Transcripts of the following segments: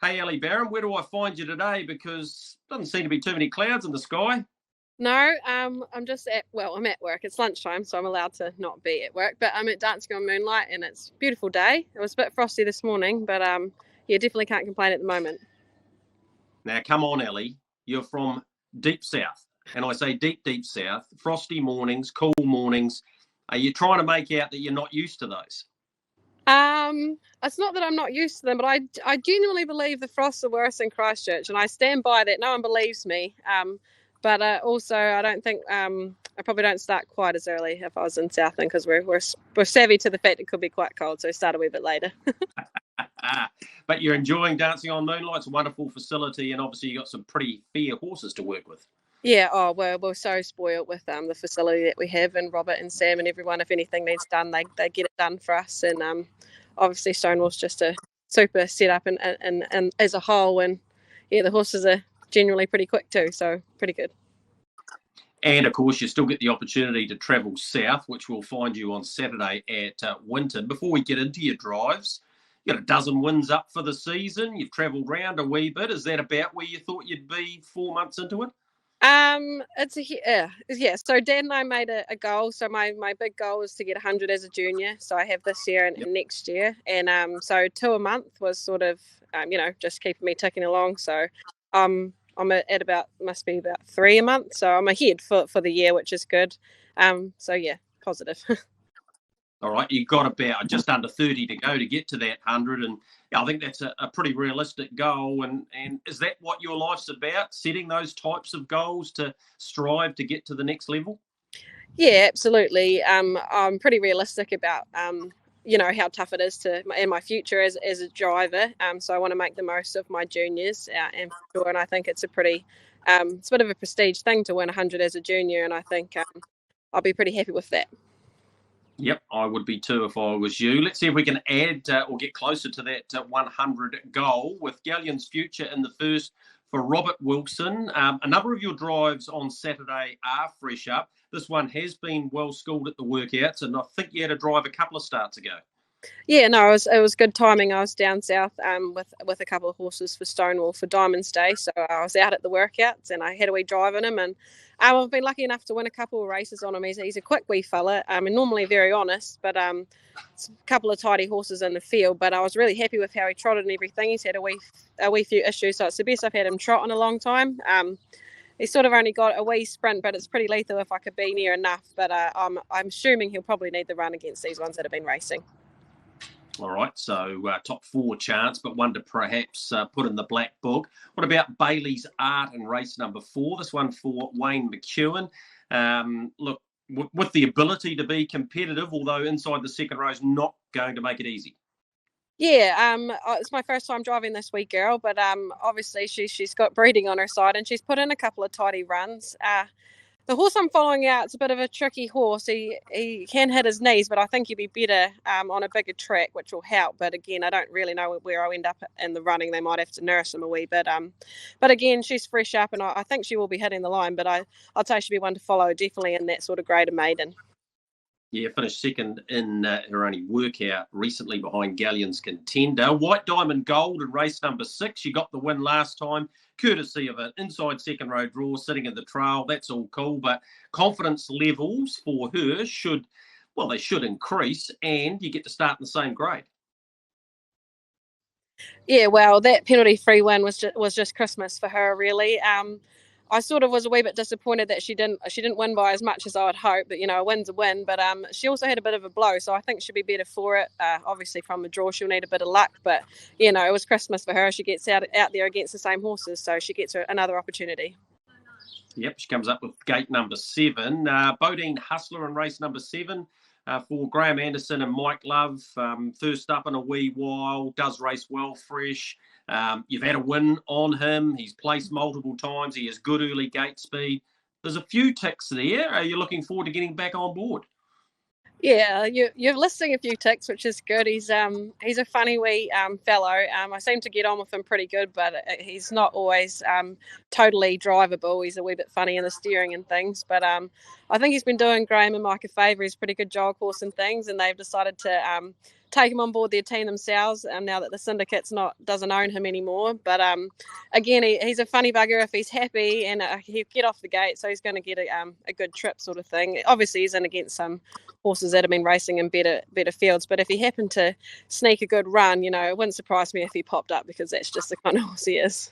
Hey, Ellie Barron, where do I find you today? Because doesn't seem to be too many clouds in the sky. No, I'm just I'm at work. It's lunchtime, so I'm allowed to not be at work. But I'm at Dancing on Moonlight, and it's a beautiful day. It was a bit frosty this morning, but yeah, definitely can't complain at the moment. Now, come on, Ellie. You're from deep south. And I say deep, deep south. Frosty mornings, cool mornings. Are you trying to make out that you're not used to those? It's not that I'm not used to them, but I genuinely believe the frosts are worse in Christchurch, and I stand by that. No one believes me. But also, I don't think I probably don't start quite as early if I was in Southland, because we're savvy to the fact it could be quite cold, so start a wee bit later. But you're enjoying Dancing on Moonlight. It's a wonderful facility, and obviously you've got some pretty fair horses to work with. Yeah, we're so spoiled with the facility that we have, and Robert and Sam and everyone. If anything needs done, they get it done for us, and obviously Stonewall's just a super setup and as a whole, and yeah, the horses are generally pretty quick too, so pretty good. And of course, you still get the opportunity to travel south, which we'll find you on Saturday at Winton. Before we get into your drives, you got a dozen wins up for the season. You've travelled round a wee bit. Is that about where you thought you'd be 4 months into it? So Dad and I made a goal. So my big goal was to get 100 as a junior. So I have this year and next year, and so 2 a month was sort of just keeping me ticking along. So I'm at must be about 3 a month. So I'm ahead for the year, which is good. So yeah, positive. All right, you've got about just under 30 to go to get to that 100, and I think that's a pretty realistic goal. And is that what your life's about, setting those types of goals to strive to get to the next level? Yeah, absolutely. I'm pretty realistic about how tough it is in my future as a driver. So I want to make the most of my juniors, and I think it's it's a bit of a prestige thing to win 100 as a junior, and I think I'll be pretty happy with that. Yep, I would be too if I was you. Let's see if we can add or get closer to that 100 goal with Galleon's Future in the first for Robert Wilson. A number of your drives on Saturday are fresh up. This one has been well schooled at the workouts, and I think you had a drive a couple of starts ago. Yeah, no, it was good timing. I was down south with a couple of horses for Stonewall for Diamonds Day, so I was out at the workouts and I had a wee drive in him, and I've been lucky enough to win a couple of races on him. He's a quick wee fella, and normally very honest, but it's a couple of tidy horses in the field. But I was really happy with how he trotted and everything. He's had a wee few issues, so it's the best I've had him trot in a long time. He's sort of only got a wee sprint, but it's pretty lethal if I could be near enough. But I'm assuming he'll probably need the run against these ones that have been racing. All right, so top 4 chance, but one to perhaps put in the black book. What about Bailey's Art in race number 4? This one for Wayne McEwen. Look, with the ability to be competitive, although inside the second row is not going to make it easy. Yeah, it's my first time driving this wee girl, but obviously she's got breeding on her side, and she's put in a couple of tidy runs. The horse I'm following out, it's a bit of a tricky horse. He can hit his knees, but I think he'd be better on a bigger track, which will help. But again, I don't really know where I'll end up in the running. They might have to nurse him a wee bit. But again, she's fresh up, and I think she will be hitting the line. But I'd say she'll be one to follow, definitely in that sort of grade of maiden. Yeah, finished second in her only workout recently behind Galleon's Contender. White Diamond Gold in race number 6. She got the win last time, courtesy of an inside second row draw sitting in the trail. That's all cool, but confidence levels for her should increase, and you get to start in the same grade. Yeah, well, that penalty-free win was just Christmas for her, really. I sort of was a wee bit disappointed that she didn't win by as much as I would hope, but a win's a win. But she also had a bit of a blow, so I think she'll be better for it. Obviously, from the draw, she'll need a bit of luck, but it was Christmas for her. She gets out there against the same horses, so she gets another opportunity. Yep, she comes up with gate number 7. Bodine Hustler in race number 7. For Graham Anderson and Mike Love, first up in a wee while, does race well, fresh. You've had a win on him. He's placed multiple times. He has good early gate speed. There's a few ticks there. Are you looking forward to getting back on board? Yeah, you're listing a few ticks, which is good. He's a funny wee fellow. I seem to get on with him pretty good, but he's not always totally drivable. He's a wee bit funny in the steering and things. But I think he's been doing Graham and Mike a favour. He's a pretty good jog horse and things, and they've decided to take him on board their team themselves now that the syndicate's doesn't own him anymore. But again, he's a funny bugger if he's happy, and he'll get off the gate, so he's going to get a good trip sort of thing. Obviously, he's in against some horses that have been racing in better fields, but if he happened to sneak a good run, it wouldn't surprise me if he popped up, because that's just the kind of horse he is.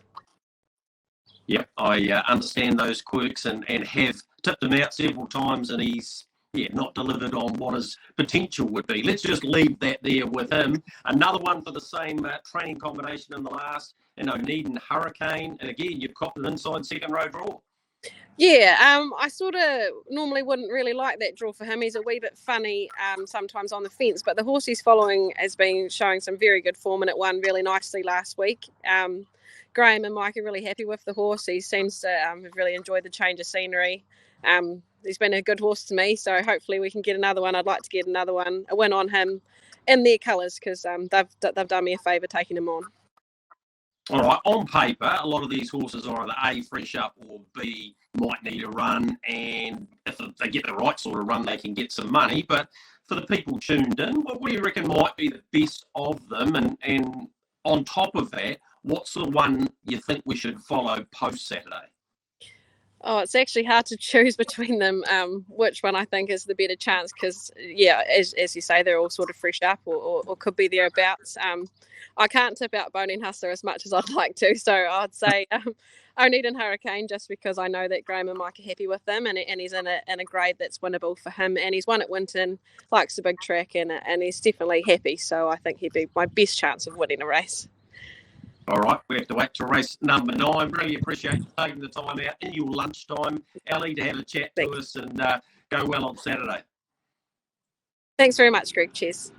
Yep, I understand those quirks and have tipped him out several times, and he's not delivered on what his potential would be. Let's just leave that there with him. Another one for the same training combination in the last, Needham Hurricane, and again, you've copped an inside second row draw. Yeah, I sort of normally wouldn't really like that draw for him. He's a wee bit funny sometimes on the fence, but the horse he's following has been showing some very good form, and it won really nicely last week. Graham and Mike are really happy with the horse. He seems to have really enjoyed the change of scenery. He's been a good horse to me, so hopefully we can get another one. I'd like to get a win on him in their colours, because they've done me a favour taking him on. All right, on paper, a lot of these horses are either A, fresh up, or B, might need a run, and if they get the right sort of run, they can get some money. But for the people tuned in, what do you reckon might be the best of them? And on top of that, what's the one you think we should follow post-Saturday? Oh, it's actually hard to choose between them, which one I think is the better chance, because, as you say, they're all sort of fresh up or could be thereabouts. I can't tip out Boating Hustler as much as I'd like to, so I'd say Needham Hurricane, just because I know that Graham and Mike are happy with him, and he's in a grade that's winnable for him, and he's won at Winton, likes the big track, and he's definitely happy, so I think he'd be my best chance of winning a race. All right, we have to wait to race number 9. Really appreciate you taking the time out in your lunchtime, Ellie, to have a chat to us, and go well on Saturday. Thanks very much, Greg. Cheers.